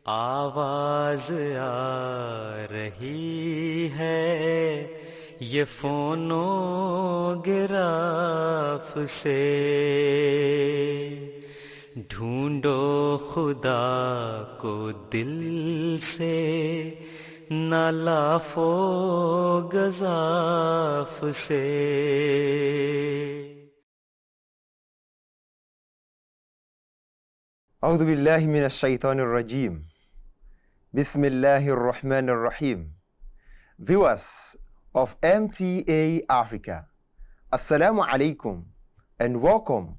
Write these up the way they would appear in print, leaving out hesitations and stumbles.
आवाज आ रही है ये फोनोग्राफ से, ढूंढो खुदा को दिल से ना लाफो गज़ाफ से। أعوذ بالله من الشيطان الرجيم. بسم الله الرحمن الرحيم. Viewers of MTA Africa, Assalamu alaikum and welcome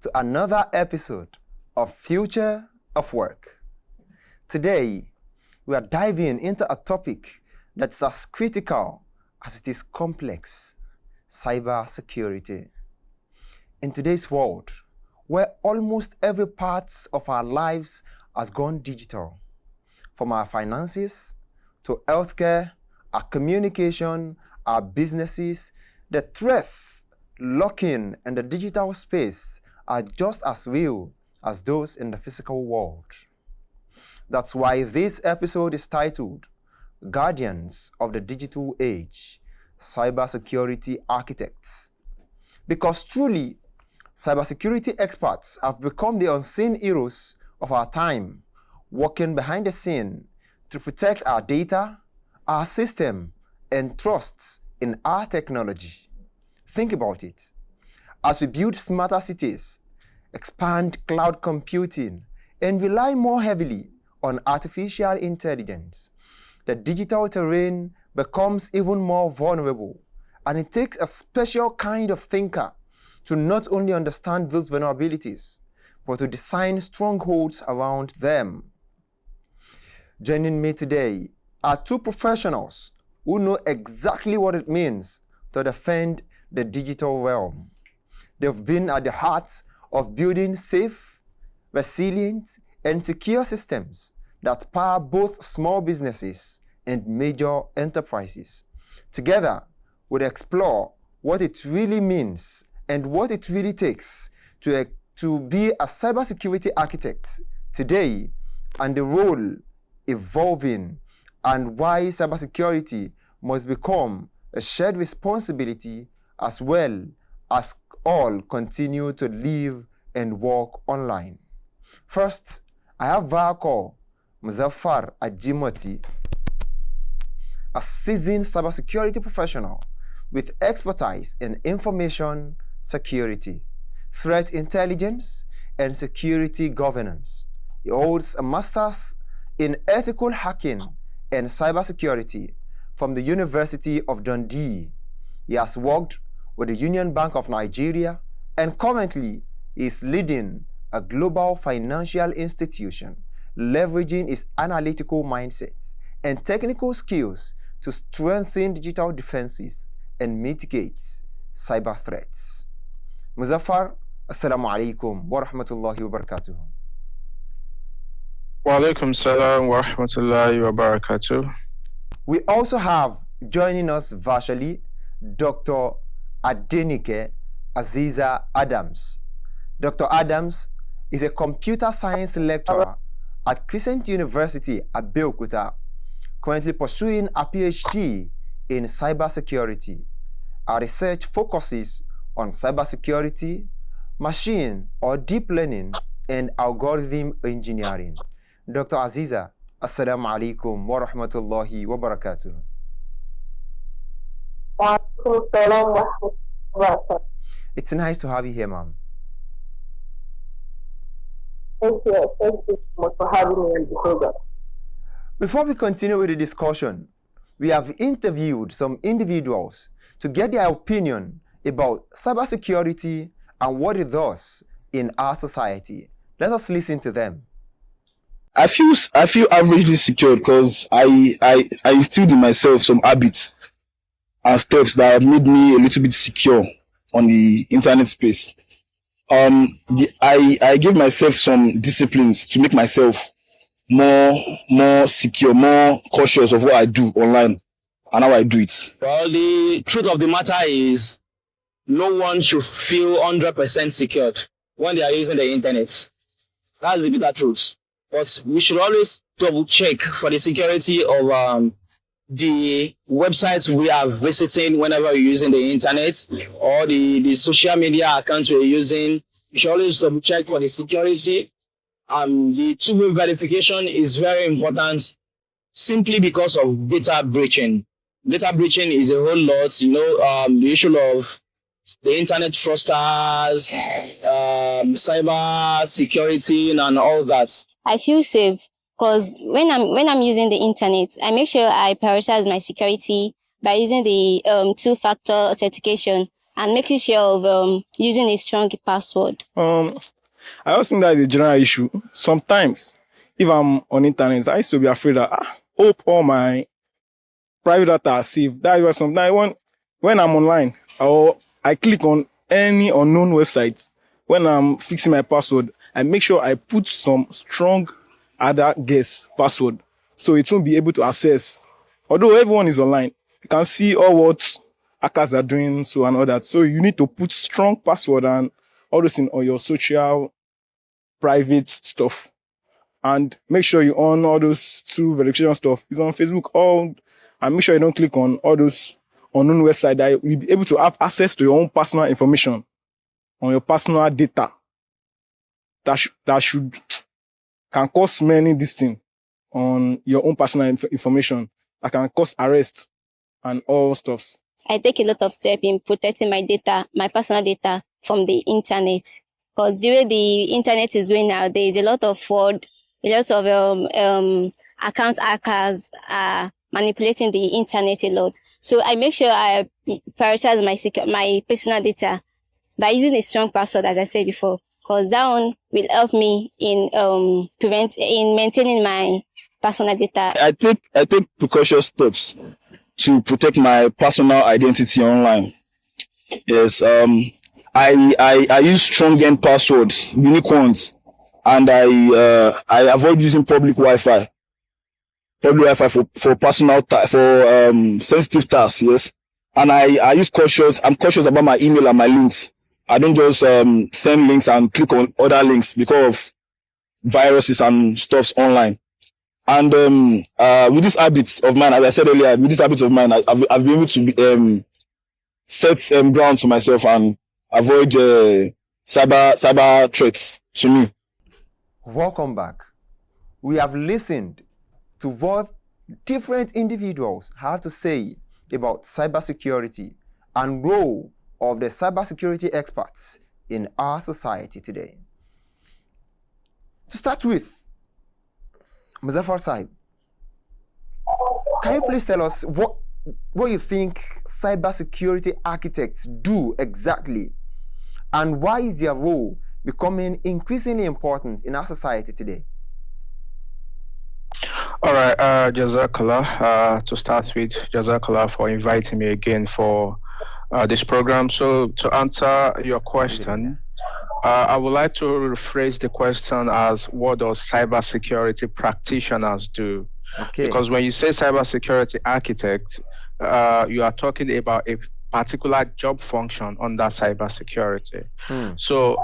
to another episode of Future of Work. Today, we are diving into a topic that's as critical as it is complex: cybersecurity. In today's world, where almost every part of our lives has gone digital, from our finances to healthcare, our communication, our businesses, the threats lurking in the digital space are just as real as those in the physical world. That's why this episode is titled Guardians of the Digital Age, Cybersecurity Architects. Because truly, cybersecurity experts have become the unseen heroes of our time, working behind the scene to protect our data, our system, and trust in our technology. Think about it. As we build smarter cities, expand cloud computing, and rely more heavily on artificial intelligence, the digital terrain becomes even more vulnerable, and it takes a special kind of thinker to not only understand those vulnerabilities, but to design strongholds around them. Joining me today are two professionals who know exactly what it means to defend the digital realm. They've been at the heart of building safe, resilient, and secure systems that power both small businesses and major enterprises. Together, we'll explore what it really means and what it really takes to be a cybersecurity architect today, and the role evolving, and why cybersecurity must become a shared responsibility as well as all continue to live and work online. First, I have via call Muzaffar Ajimoti, a seasoned cybersecurity professional with expertise in information security, threat intelligence, and security governance. He holds a master's in ethical hacking and cybersecurity from the University of Dundee. He has worked with the Union Bank of Nigeria and currently is leading a global financial institution, leveraging his analytical mindset and technical skills to strengthen digital defenses and mitigate cyber threats. Muzaffar, assalamu alaikum wa rahmatullahi wa barakatuh. Wa alaikum salam wa rahmatullahi wa barakatuh. We also have joining us virtually Dr. Adenike Aziza Adams. Dr. Adams is a computer science lecturer at Crescent University, Abeokuta, currently pursuing a PhD in cybersecurity. Our research focuses on cybersecurity, machine or deep learning, and algorithm engineering. Dr. Aziza, assalamu alaikum wa rahmatullahi wa barakatuh. It's nice to have you here, ma'am. Thank you. Thank you so much for having me on the program. Before we continue with the discussion, we have interviewed some individuals to get their opinion about cybersecurity and what it does in our society. Let us listen to them. I feel averagely secure because I instilled in myself some habits and steps that have made me a little bit secure on the internet space. I gave myself some disciplines to make myself more secure, more cautious of what I do online and how I do it. Well, the truth of the matter is no one should feel 100% secured when they are using the internet. That's the bitter truth. But we should always double check for the security of the websites we are visiting whenever we're using the internet, or the social media accounts we're using. You should always double check for the security. The two-way verification is very important simply because of data breaching. Data breaching is a whole lot, the issue of the internet fraudsters, cyber security, and all that. I feel safe because when I'm using the internet, I make sure I prioritize my security by using the two-factor authentication and making sure of using a strong password. I also think that is a general issue. Sometimes, if I'm on internet, I used to be afraid that hope all my private data are safe. That is why sometimes when I'm online or I click on any unknown website, when I'm fixing my password, I make sure I put some strong other guess password so it won't be able to access. Although everyone is online, you can see all what hackers are doing, so and all that. So you need to put strong password and all those in on your social private stuff. And make sure you on all those two verification stuff. It's on Facebook, and make sure you don't click on all those unknown website that you'll be able to have access to your own personal information on your personal data. That can cause many this thing on your own personal information that can cause arrest and all stuffs. I take a lot of steps in protecting my data, my personal data from the internet. Because the way the internet is going now, there is a lot of fraud, a lot of account hackers are manipulating the internet a lot. So I make sure I prioritize my personal data by using a strong password, as I said before, because that one will help me in maintaining my personal data. I take precautionary steps to protect my personal identity online. Yes, I use strong-end passwords, unique ones, and I avoid using public Wi-Fi. Public Wi-Fi for personal for sensitive tasks. Yes, and I'm cautious about my email and my links. I don't just send links and click on other links because of viruses and stuffs online. And with these habits of mine, as I said earlier, I've been able to set grounds for myself and avoid cyber threats to me. Welcome back. We have listened to what different individuals have to say about cybersecurity and role of the cybersecurity experts in our society today. To start with, Muzaffar Saib, can you please tell us what you think cybersecurity architects do exactly, and why is their role becoming increasingly important in our society today? All right, Jazakallah. To start with, Jazakallah for inviting me again for this program. So to answer your question, I would like to rephrase the question as, what does cybersecurity practitioners do? Okay. Because when you say cybersecurity architect, you are talking about a particular job function under cybersecurity. So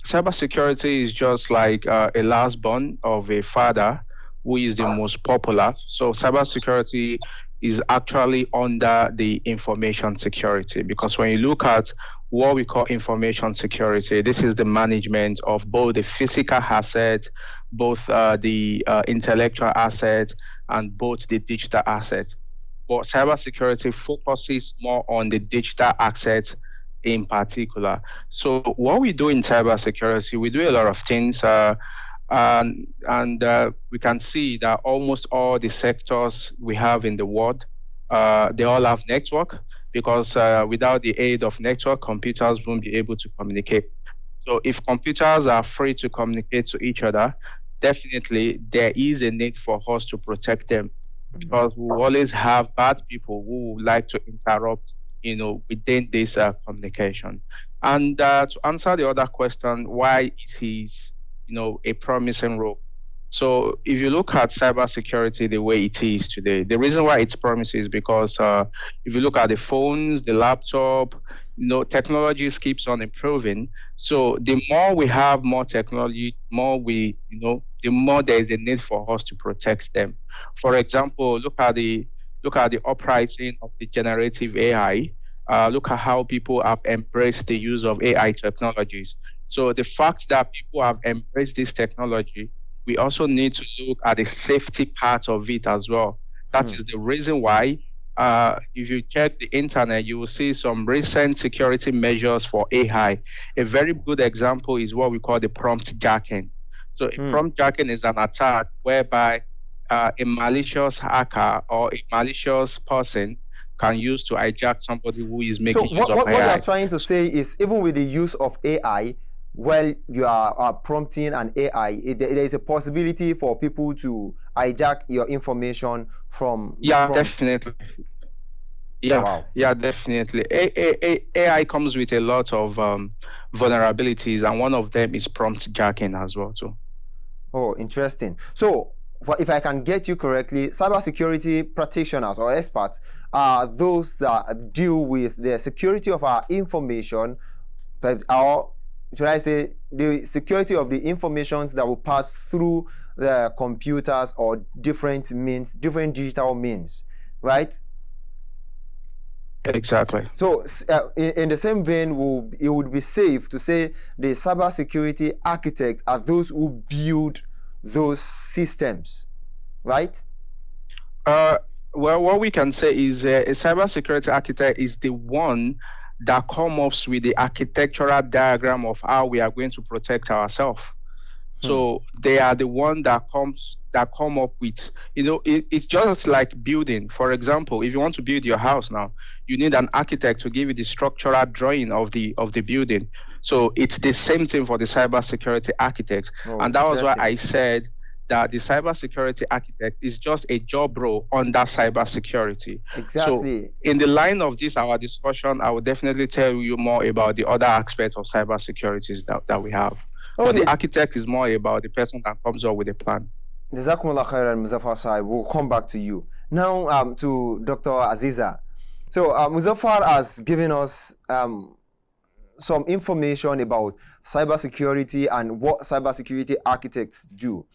cybersecurity is just like a last born of a father who is the most popular. So cybersecurity is actually under the information security, because when you look at what we call information security, this is the management of both the physical asset, both the intellectual asset, and both the digital asset. But cybersecurity focuses more on the digital asset in particular. So what we do in cybersecurity, we do a lot of things, and we can see that almost all the sectors we have in the world, they all have network, because without the aid of network, computers won't be able to communicate. So if computers are free to communicate to each other, definitely there is a need for us to protect them, because we always have bad people who would like to interrupt, within this communication. And to answer the other question, why it is, a promising role. So if you look at cybersecurity the way it is today, the reason why it's promising is because if you look at the phones, the laptop, technologies keeps on improving. So the more we have more technology, the more there is a need for us to protect them. For example, look at the uprising of the generative AI. Look at how people have embraced the use of AI technologies. So the fact that people have embraced this technology, we also need to look at the safety part of it as well. That is the reason why, if you check the internet, you will see some recent security measures for AI. A very good example is what we call the prompt jacking. So a prompt jacking is an attack whereby a malicious hacker or a malicious person can use to hijack somebody who is making use of what you AI. are trying to say is, even with the use of AI, while you are prompting an AI, there is a possibility for people to hijack your information from the Yeah, prompts. definitely. Yeah, Wow. yeah, definitely. AI comes with a lot of vulnerabilities, and one of them is prompt jacking as well too. Oh, interesting. So, if I can get you correctly, cybersecurity practitioners or experts are those that deal with the security of our information, or should I say, the security of the informations that will pass through the computers or different different digital means, right? Exactly. So, in the same vein, it would be safe to say the cybersecurity architects are those who build those systems, right? Well, what we can say is a cybersecurity architect is the one that comes up with the architectural diagram of how we are going to protect ourselves. So they are the one that come up with, it's just like building. For example, if you want to build your house now, you need an architect to give you the structural drawing of the building. So it's the same thing for the cybersecurity architect. And that was why I said that the cybersecurity architect is just a job role under cybersecurity. Exactly. So in the line of this, our discussion, I will definitely tell you more about the other aspects of cybersecurity that we have. Okay. But the architect is more about the person that comes up with a plan. Jazakumullah khairan, Muzaffar Sahib. We'll come back to you. Now to Dr. Aziza. So Muzaffar has given us some information about cybersecurity and what cybersecurity architects do.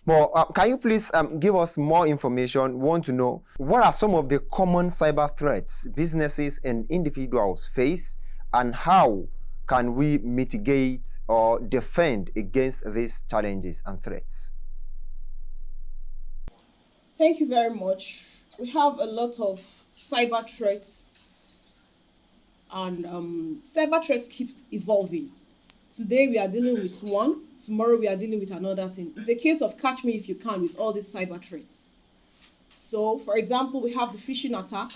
But can you please give us more information? We want to know, what are some of the common cyber threats businesses and individuals face, and how can we mitigate or defend against these challenges and threats? Thank you very much. We have a lot of cyber threats, and cyber threats keep evolving. Today we are dealing with one, tomorrow we are dealing with another thing. It's a case of catch me if you can with all these cyber threats. So, for example, we have the phishing attack,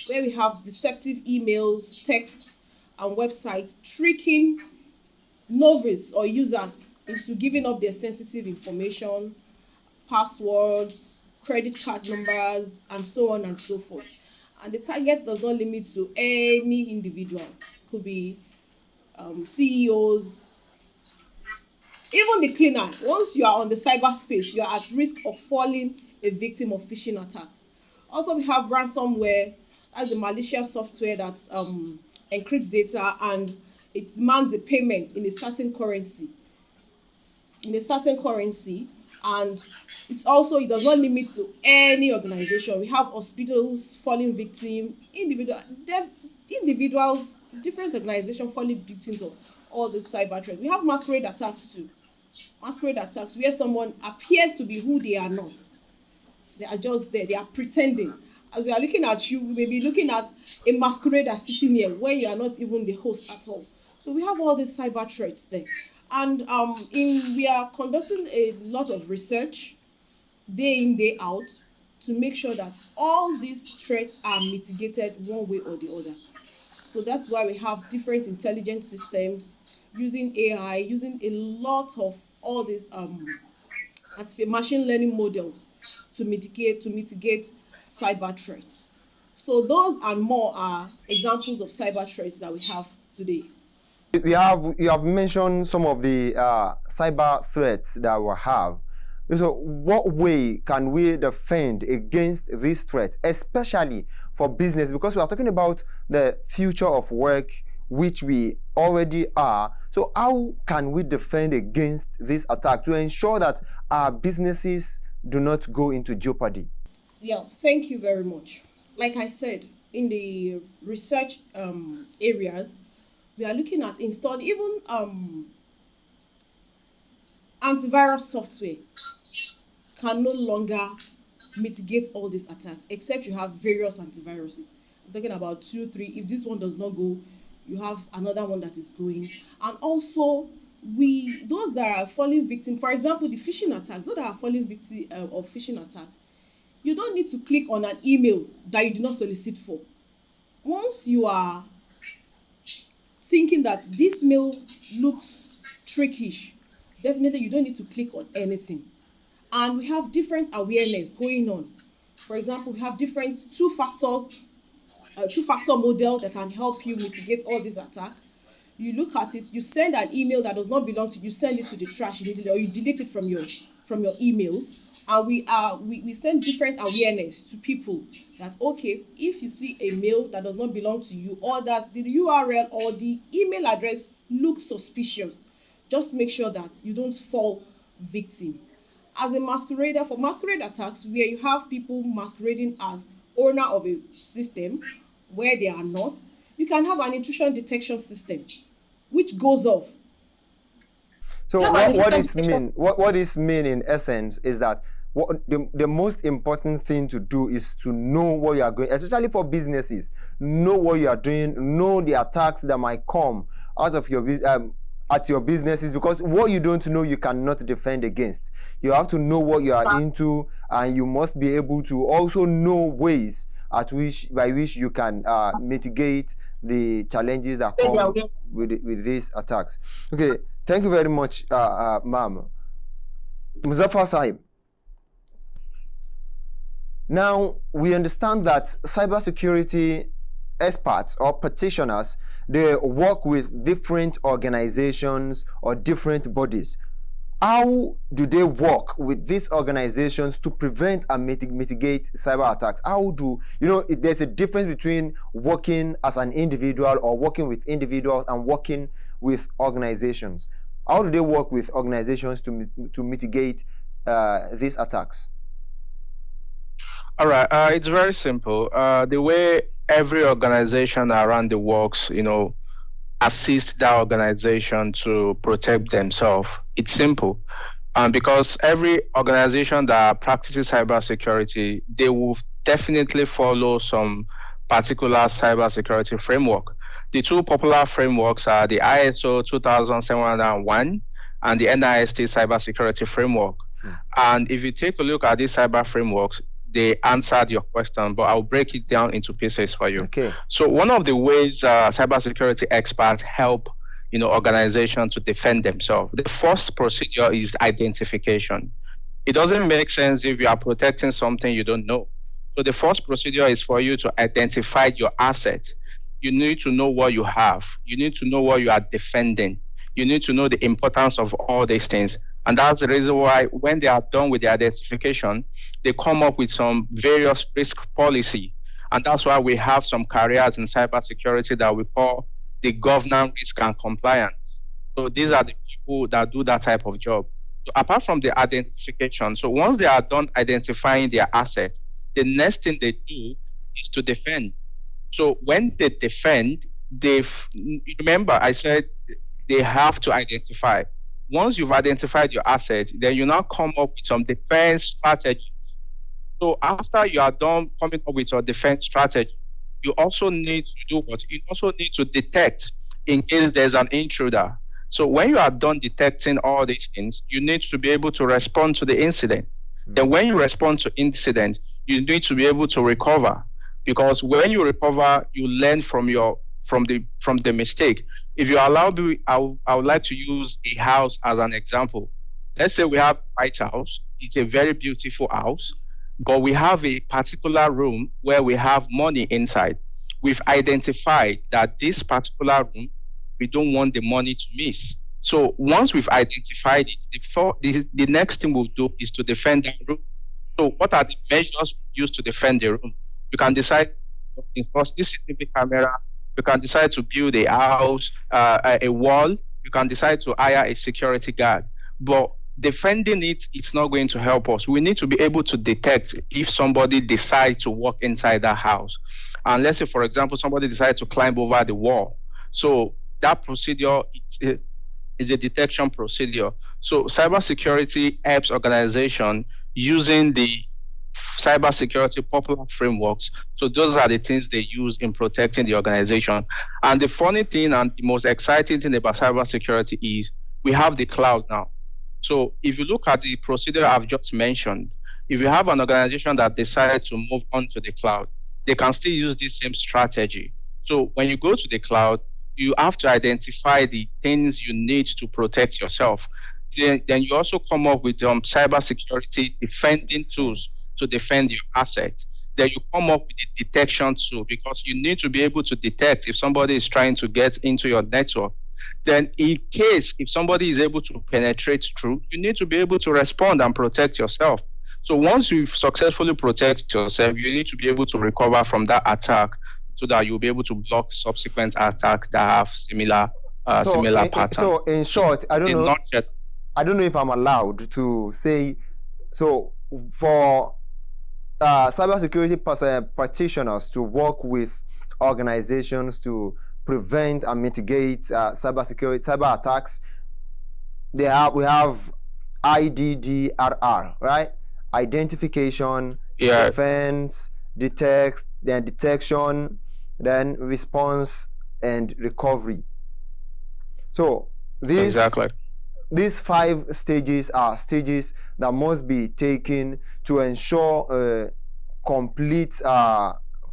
where we have deceptive emails, texts, and websites tricking novice or users into giving up their sensitive information, passwords, credit card numbers, and so on and so forth. And the target does not limit to any individual. It could be CEOs, even the cleaner. Once you are on the cyberspace, you are at risk of falling a victim of phishing attacks. Also, we have ransomware. That's the malicious software that encrypts data, and it demands a payment in a certain currency. And it does not limit to any organization. We have hospitals falling victim, individuals, different organizations falling victims of all the cyber threats. We have masquerade attacks too. Masquerade attacks where someone appears to be who they are not. They are just there. They are pretending. As we are looking at you, we may be looking at a masquerader sitting here when you are not even the host at all. So we have all these cyber threats there. And we are conducting a lot of research day in, day out to make sure that all these threats are mitigated one way or the other. So that's why we have different intelligence systems using AI, using a lot of all these machine learning models to mitigate cyber threats. So those and more are examples of cyber threats that we have today. You have mentioned some of the cyber threats that we have. So what way can we defend against these threats, especially for business? Because we are talking about the future of work. which we already are. So how can we defend against this attack to ensure that our businesses do not go into jeopardy? Yeah, thank you very much. Like I said, in the research areas, we are looking at installing even antivirus software can no longer mitigate all these attacks, except you have various antiviruses. I'm talking about 2, 3. If this one does not go, you have another one that is going. And also, those that are falling victim, for example, the phishing attacks, those that are falling victim of phishing attacks, you don't need to click on an email that you did not solicit for. Once you are thinking that this mail looks trickish, definitely you don't need to click on anything. And we have different awareness going on. For example, we have different two-factor model that can help you mitigate all these attacks. You look at it, you send an email that does not belong to you, send it to the trash immediately, or you delete it from your emails. And we send different awareness to people that, okay, if you see a mail that does not belong to you, or that the URL or the email address looks suspicious, just make sure that you don't fall victim. As a masquerader, for masquerade attacks, where you have people masquerading as owner of a system where they are not, you can have an intrusion detection system which goes off. So what this mean in essence is that the most important thing to do is to know what you are going, especially for businesses, know what you are doing, know the attacks that might come out of your at your businesses, because what you don't know you cannot defend against. You have to know what you are into, and you must be able to also know ways by which you can mitigate the challenges that come with these attacks. Okay, thank you very much, ma'am. Muzaffar Sahib. Now, we understand that cybersecurity experts or practitioners, they work with different organizations or different bodies. How do they work with these organizations to prevent and mitigate cyber attacks? There's a difference between working as an individual or working with individuals and working with organizations. How do they work with organizations to mitigate these attacks? All right, it's very simple. The way every organization around the works, assist that organization to protect themselves, it's simple. Because every organization that practices cybersecurity, they will definitely follow some particular cybersecurity framework. The two popular frameworks are the ISO 27701 and the NIST cybersecurity framework. And if you take a look at these cyber frameworks, they answered your question, but I'll break it down into pieces for you. Okay. So one of the ways cybersecurity experts help organizations to defend themselves, the first procedure is identification. It doesn't make sense if you are protecting something you don't know. So the first procedure is for you to identify your asset. You need to know what you have. You need to know what you are defending. You need to know the importance of all these things. And that's the reason why when they are done with the identification, they come up with some various risk policy. And that's why we have some careers in cybersecurity that we call the governance, risk, and compliance. So these are the people that do that type of job. So apart from the identification, so once they are done identifying their asset, the next thing they do is to defend. So when they defend, remember I said they have to identify. Once you've identified your asset, then you now come up with some defense strategy. So after you are done coming up with your defense strategy, you also need to do what? You also need to detect in case there's an intruder. So when you are done detecting all these things, you need to be able to respond to the incident. Then when you respond to incident, you need to be able to recover. Because when you recover, you learn from the mistake. If you allow me, I would like to use a house as an example. Let's say we have a White House. It's a very beautiful house, but we have a particular room where we have money inside. We've identified that this particular room, we don't want the money to miss. So once we've identified it, the next thing we'll do is to defend that room. So what are the measures used to defend the room? You can decide to install CCTV camera You can decide to build a house, a wall. You can decide to hire a security guard. But defending it, it's not going to help us. We need to be able to detect if somebody decides to walk inside that house. And let's say, for example, somebody decides to climb over the wall. So that procedure is a detection procedure. So cybersecurity helps organization using the cybersecurity popular frameworks. So those are the things they use in protecting the organization. And the funny thing and the most exciting thing about cybersecurity is we have the cloud now. So if you look at the procedure I've just mentioned, if you have an organization that decides to move on to the cloud, they can still use this same strategy. So when you go to the cloud, you have to identify the things you need to protect yourself. Then you also come up with cybersecurity defending tools to defend your assets. Then you come up with the detection tool because you need to be able to detect if somebody is trying to get into your network. Then in case if somebody is able to penetrate through, you need to be able to respond and protect yourself. So once you've successfully protected yourself, you need to be able to recover from that attack so that you'll be able to block subsequent attacks that have similar patterns. So in short, I don't know if I'm allowed to say, so for cybersecurity practitioners to work with organizations to prevent and mitigate cyber attacks, we have IDDRR, right? Identification, defense, detection, then response and recovery. So these 5 stages are stages that must be taken to ensure complete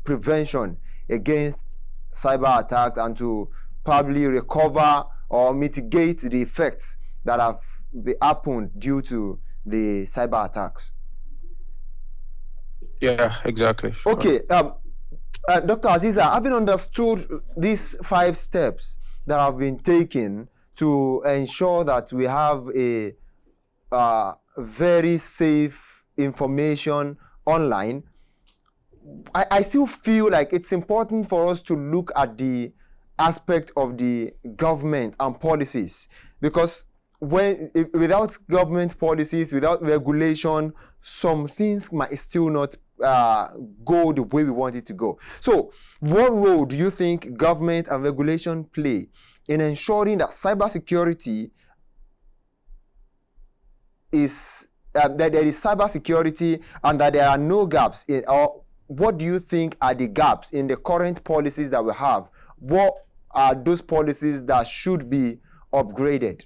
prevention against cyber attacks and to probably recover or mitigate the effects that have happened due to the cyber attacks. Yeah, exactly. Okay, Dr. Aziza, having understood these 5 steps that have been taken to ensure that we have a very safe information online, I still feel like it's important for us to look at the aspect of the government and policies, because without government policies, without regulation, some things might still not go the way we want it to go. So what role do you think government and regulation play in ensuring that cybersecurity is that there is cybersecurity and that there are no gaps in, or what do you think are the gaps in the current policies that we have? What are those policies that should be upgraded?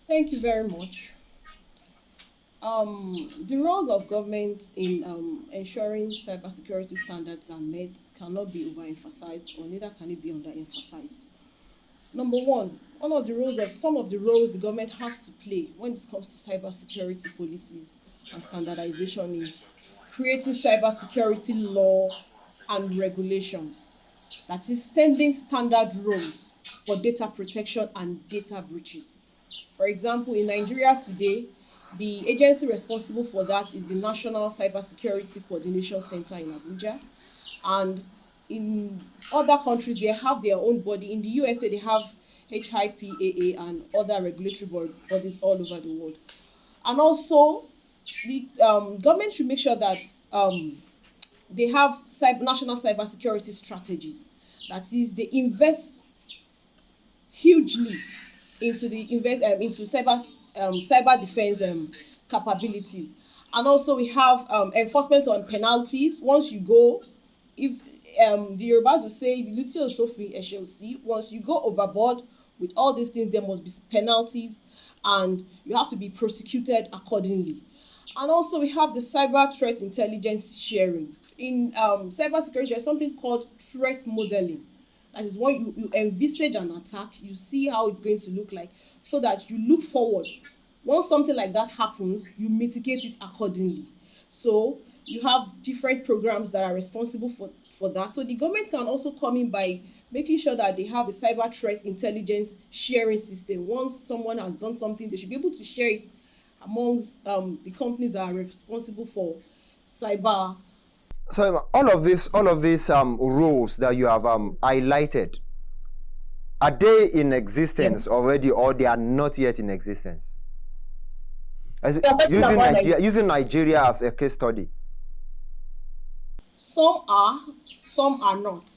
Thank you very much. The roles of government in ensuring cybersecurity standards are met cannot be overemphasized, or neither can it be underemphasized. Number one, some of the roles the government has to play when it comes to cybersecurity policies and standardization is creating cybersecurity law and regulations. That is, sending standard rules for data protection and data breaches. For example, in Nigeria today, the agency responsible for that is the National Cybersecurity Coordination Center in Abuja. And in other countries, they have their own body. In the USA, they have HIPAA and other regulatory bodies all over the world. And also, the government should make sure that they have national cybersecurity strategies. That is, they invest hugely into cyber defense capabilities. And also we have enforcement on penalties. Once you go, if the Yorubas will say, once you go overboard with all these things, there must be penalties and you have to be prosecuted accordingly. And also we have the cyber threat intelligence sharing. In cybersecurity, there's something called threat modeling. That is when you envisage an attack, you see how it's going to look like, so that you look forward. Once something like that happens, you mitigate it accordingly. So you have different programs that are responsible for that. So the government can also come in by making sure that they have a cyber threat intelligence sharing system. Once someone has done something, they should be able to share it amongst the companies that are responsible for cyber So all of these rules that you have highlighted, are they in existence already, or they are not yet in existence? Using Nigeria as a case study. Some are, some are not.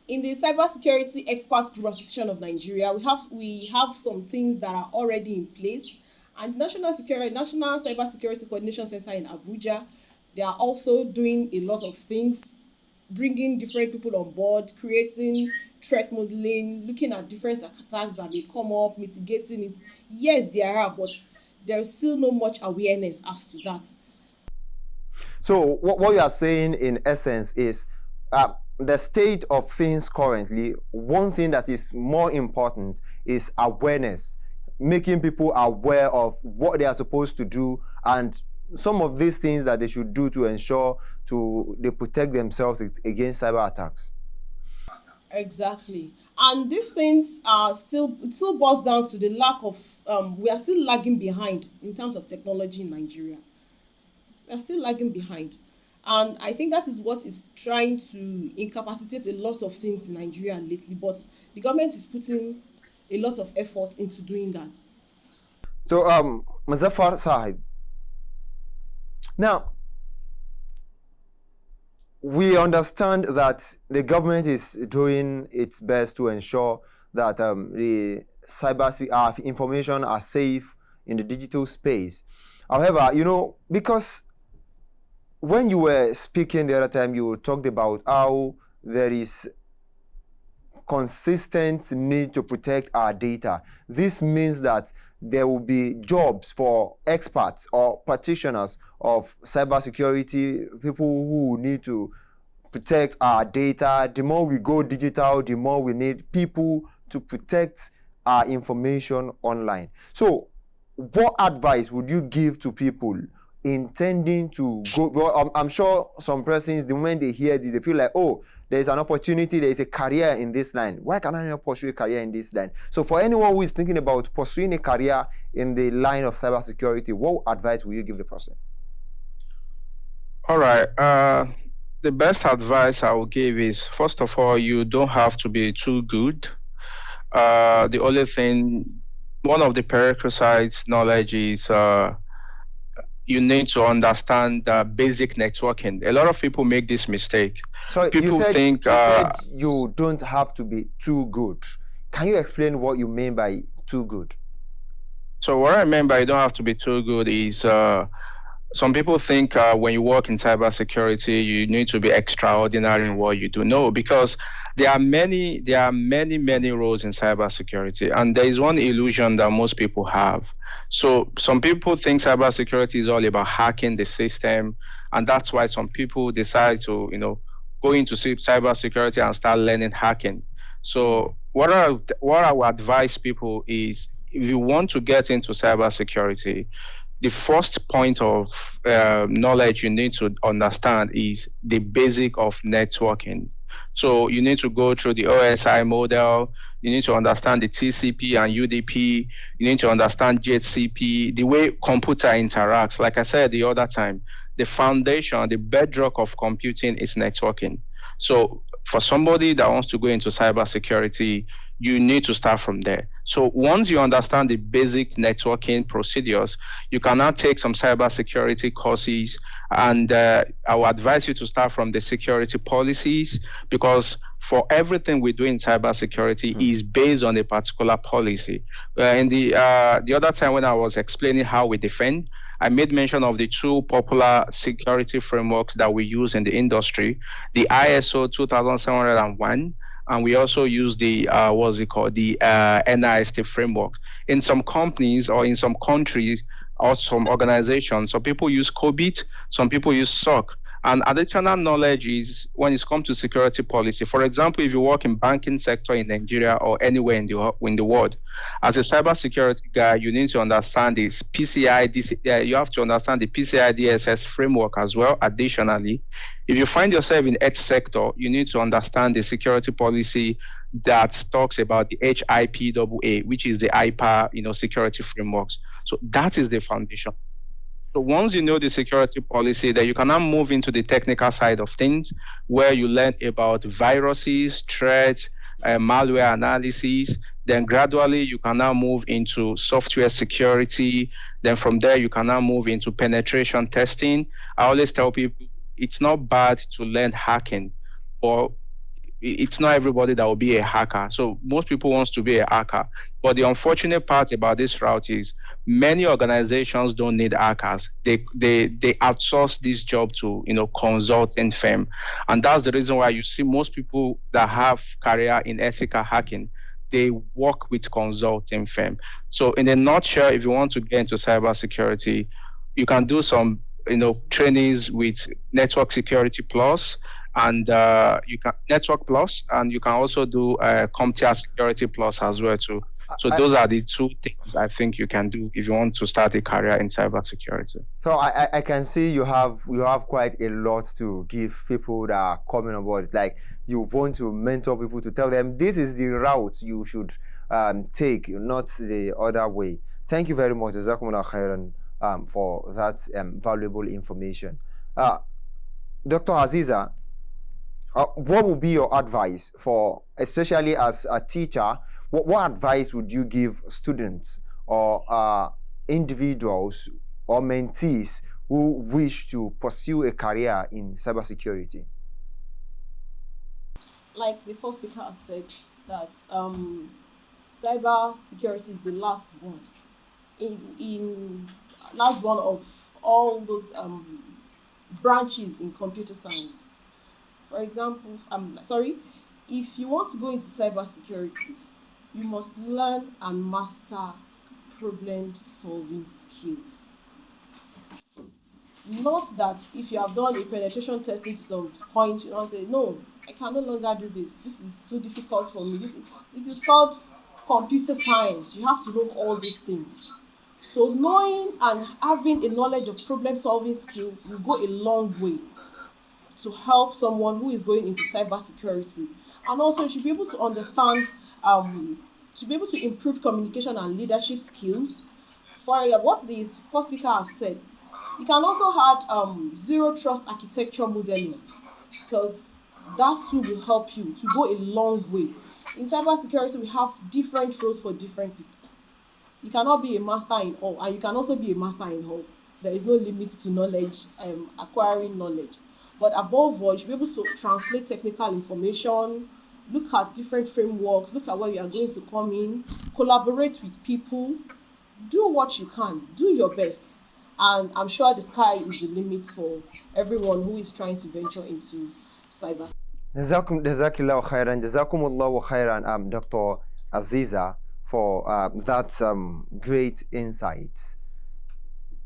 In the Cybersecurity Expert Group Association of Nigeria, we have some things that are already in place, and National Cybersecurity Coordination Center in Abuja, they are also doing a lot of things, bringing different people on board, creating threat modeling, looking at different attacks that may come up, mitigating it. Yes, there are, but there is still not much awareness as to that. So what you are saying in essence is the state of things currently, one thing that is more important is awareness, making people aware of what they are supposed to do and some of these things that they should do to ensure they protect themselves against cyber attacks. Exactly. And these things it still boils down to the lack of, we are still lagging behind in terms of technology in Nigeria. We are still lagging behind. And I think that is what is trying to incapacitate a lot of things in Nigeria lately. But the government is putting a lot of effort into doing that. So, Muzaffar Sahib, now, we understand that the government is doing its best to ensure that the cyber information are safe in the digital space. However, because when you were speaking the other time, you talked about how there is consistent need to protect our data. This means that there will be jobs for experts or practitioners of cybersecurity, people who need to protect our data. The more we go digital, the more we need people to protect our information online. So, what advice would you give to people intending to go? Well, I'm sure some persons, the moment they hear this, they feel like, oh, there's an opportunity, there's a career in this line. Why can I not pursue a career in this line? So for anyone who is thinking about pursuing a career in the line of cybersecurity, what advice will you give the person? All right. The best advice I will give is, first of all, you don't have to be too good. The only thing, one of the prerequisites knowledge is you need to understand basic networking. A lot of people make this mistake. So people you think said you don't have to be too good. Can you explain what you mean by too good? So what I mean by you don't have to be too good is some people think when you work in cybersecurity, you need to be extraordinary in what you do. No, because there are many roles in cybersecurity, and there is one illusion that most people have. So some people think cybersecurity is all about hacking the system, and that's why some people decide to, go into cybersecurity and start learning hacking. So what I would advise people is, if you want to get into cybersecurity, the first point of knowledge you need to understand is the basic of networking. So you need to go through the OSI model. You need to understand the TCP and UDP. You need to understand GHCP, the way computer interacts. Like I said the other time, the foundation, the bedrock of computing is networking. So for somebody that wants to go into cybersecurity, you need to start from there. So once you understand the basic networking procedures, you can now take some cybersecurity courses, and I will advise you to start from the security policies, because for everything we do in cybersecurity is based on a particular policy. In the other time when I was explaining how we defend, I made mention of the two popular security frameworks that we use in the industry, the ISO 2701, and we also use the the NIST framework. In some companies or in some countries or some organizations, some people use COBIT, some people use SOC. And additional knowledge is when it comes to security policy. For example, if you work in banking sector in Nigeria or anywhere in the world, as a cybersecurity guy, you need to understand this PCI. You have to understand the PCI DSS framework as well. Additionally, if you find yourself in edge sector, you need to understand the security policy that talks about the HIPAA, which is the IPA, security frameworks. So that is the foundation. So once you know the security policy, then you can now move into the technical side of things, where you learn about viruses, threats, malware analysis. Then gradually you can now move into software security. Then from there you can now move into penetration testing. I always tell people it's not bad to learn hacking, but it's not everybody that will be a hacker. So most people wants to be a hacker. But the unfortunate part about this route is many organizations don't need hackers. They outsource this job to consulting firm. And that's the reason why you see most people that have career in ethical hacking, they work with consulting firm. So in a nutshell, if you want to get into cybersecurity, you can do some trainings with Network Security Plus, and you can Network Plus, and you can also do CompTIA Security Plus as well too. So those are the two things I think you can do if you want to start a career in cybersecurity. So I can see you have quite a lot to give people that are coming on board. It's like you want to mentor people to tell them this is the route you should take, not the other way. Thank you very much, Jazakumullah khairan, for that valuable information. Dr. Aziza, what would be your advice for, especially as a teacher, what advice would you give students or individuals or mentees who wish to pursue a career in cybersecurity? Like the first speaker has said, that cybersecurity is the last one last one of all those branches in computer science. For example, if you want to go into cybersecurity, you must learn and master problem-solving skills. Not that if you have done a penetration testing to some point, you don't say, no, I can no longer do this. This is too difficult for me. It is called computer science. You have to know all these things. So knowing and having a knowledge of problem-solving skill will go a long way to help someone who is going into cybersecurity. And also you should be able to understand, to be able to improve communication and leadership skills. For what this first speaker has said, you can also add zero trust architecture modeling, because that too will help you to go a long way. In cybersecurity, we have different roles for different people. You cannot be a master in all, and you can also be a master in all. There is no limit to knowledge, acquiring knowledge. But above all, you should be able to translate technical information, look at different frameworks, look at where you are going to come in, collaborate with people, do what you can, do your best. And I'm sure the sky is the limit for everyone who is trying to venture into cyber. Jazakumullahu khairan, Dr. Aziza, for that great insights.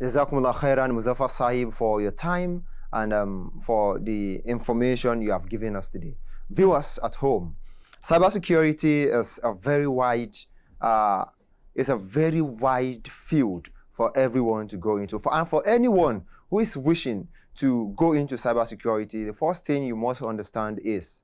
Jazakumullahu khairan, Muzaffar Sahib, for your time and for the information you have given us today. Viewers at home, cybersecurity is a very wide field for everyone to go into. And for anyone who is wishing to go into cybersecurity, the first thing you must understand is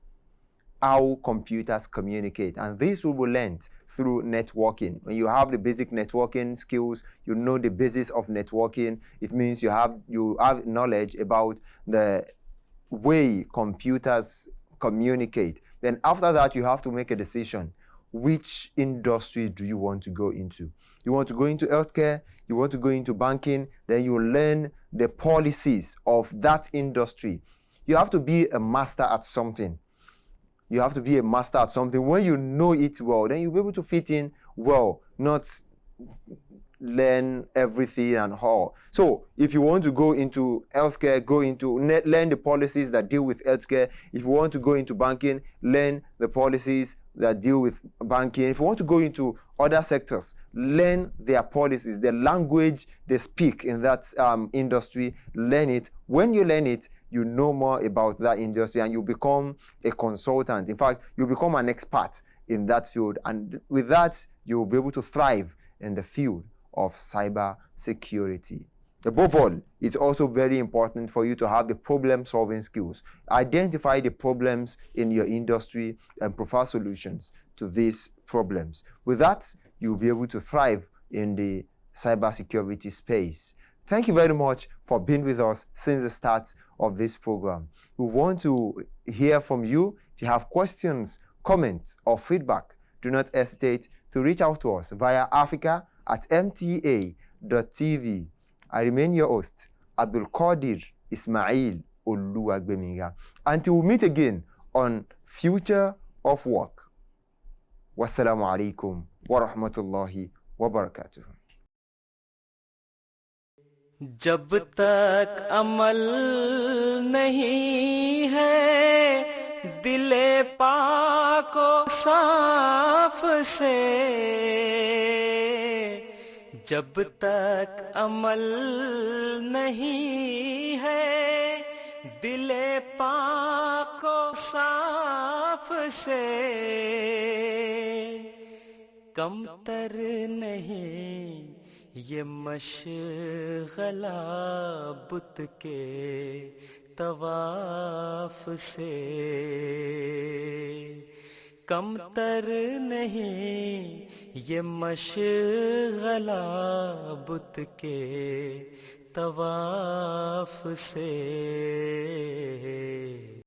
how computers communicate. And this will be learned through networking. When you have the basic networking skills, you know the basis of networking. It means you have knowledge about the way computers communicate. Then after that, you have to make a decision. Which industry do you want to go into? You want to go into healthcare, you want to go into banking, then you learn the policies of that industry. You have to be a master at something. You have to be a master at something. When you know it well, then you'll be able to fit in well, not learn everything and all. So if you want to go into healthcare, learn the policies that deal with healthcare. If you want to go into banking, learn the policies that deal with banking. If you want to go into other sectors, learn their policies, the language they speak in that industry, learn it. When you learn it, you know more about that industry and you become a consultant. In fact, you become an expert in that field. And with that, you'll be able to thrive in the field of cyber security. Above all, it's also very important for you to have the problem-solving skills. Identify the problems in your industry and provide solutions to these problems. With that, you'll be able to thrive in the cybersecurity space. Thank you very much for being with us since the start of this program. We want to hear from you. If you have questions, comments, or feedback, do not hesitate to reach out to us via africa@mta.tv. I remain your host, Abdul Qadir Ismail Oluwagbemiga. Until we meet again on Future of Work. Wassalamu alaikum wa rahmatullahi wa barakatuh. जब तक अमल नहीं है दिले पाको साफ से, जब तक अमल नहीं है दिले पाको साफ से, कमतर नहीं ये मशगला बुत के तवाफ से, कमतर नहीं ये मशगला बुत के तवाफ से।